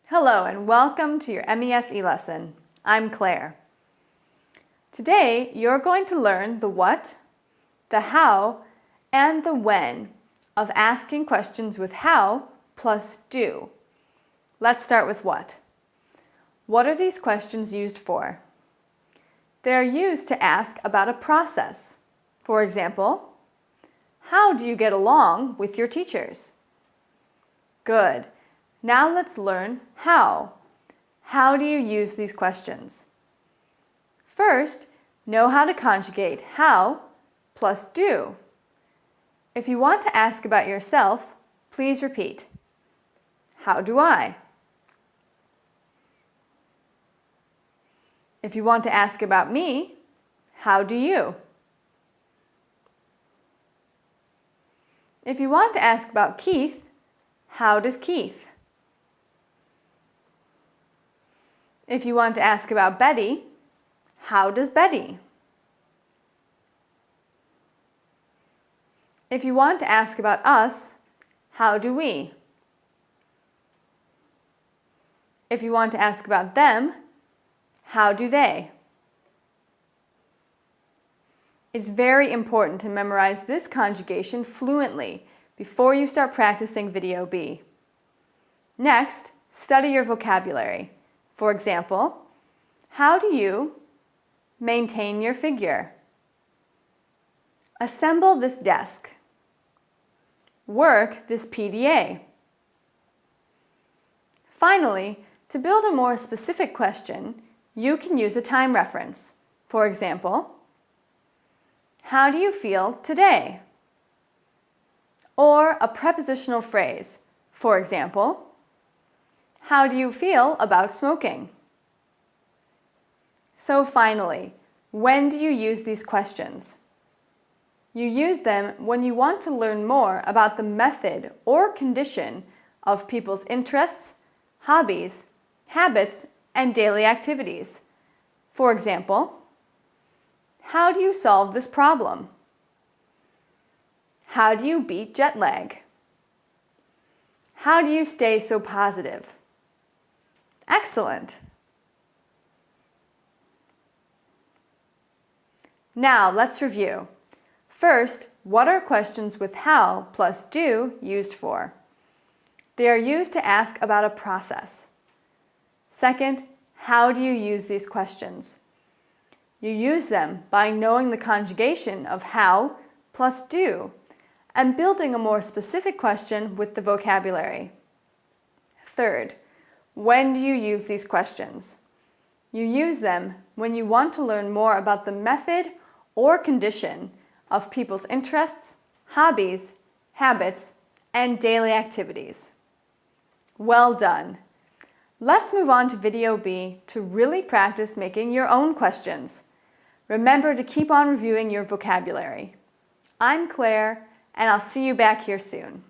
Hello and welcome to your MES e-lesson. I'm Claire. Today you're going to learn the what, the how, and the when of asking questions with how plus do. Let's start with what. What are these questions used for? They're used to ask about a process. For example, how do you get along with your teachers? Good. Now let's learn how. How do you use these questions? First, know how to conjugate how plus do. If you want to ask about yourself, please repeat. How do I? If you want to ask about me, how do you? If you want to ask about Keith, how does Keith? If you want to ask about Betty, how does Betty? If you want to ask about us, how do we? If you want to ask about them, how do they? It's very important to memorize this conjugation fluently before you start practicing Video B. Next, study your vocabulary. For example, how do you maintain your figure? Assemble this desk. Work this PDA. Finally, to build a more specific question, you can use a time reference. For example, how do you feel today? Or a prepositional phrase. For example, how do you feel about smoking? So finally, when do you use these questions? You use them when you want to learn more about the method or condition of people's interests, hobbies, habits, and daily activities. For example, how do you solve this problem? How do you beat jet lag? How do you stay so positive? Excellent! Now let's review. First, what are questions with how plus do used for? They are used to ask about a process. Second, how do you use these questions? You use them by knowing the conjugation of how plus do and building a more specific question with the vocabulary. Third, when do you use these questions? You use them when you want to learn more about the method or condition of people's interests, hobbies, habits, and daily activities. Well done! Let's move on to Video B to really practice making your own questions. Remember to keep on reviewing your vocabulary. I'm Claire, and I'll see you back here soon.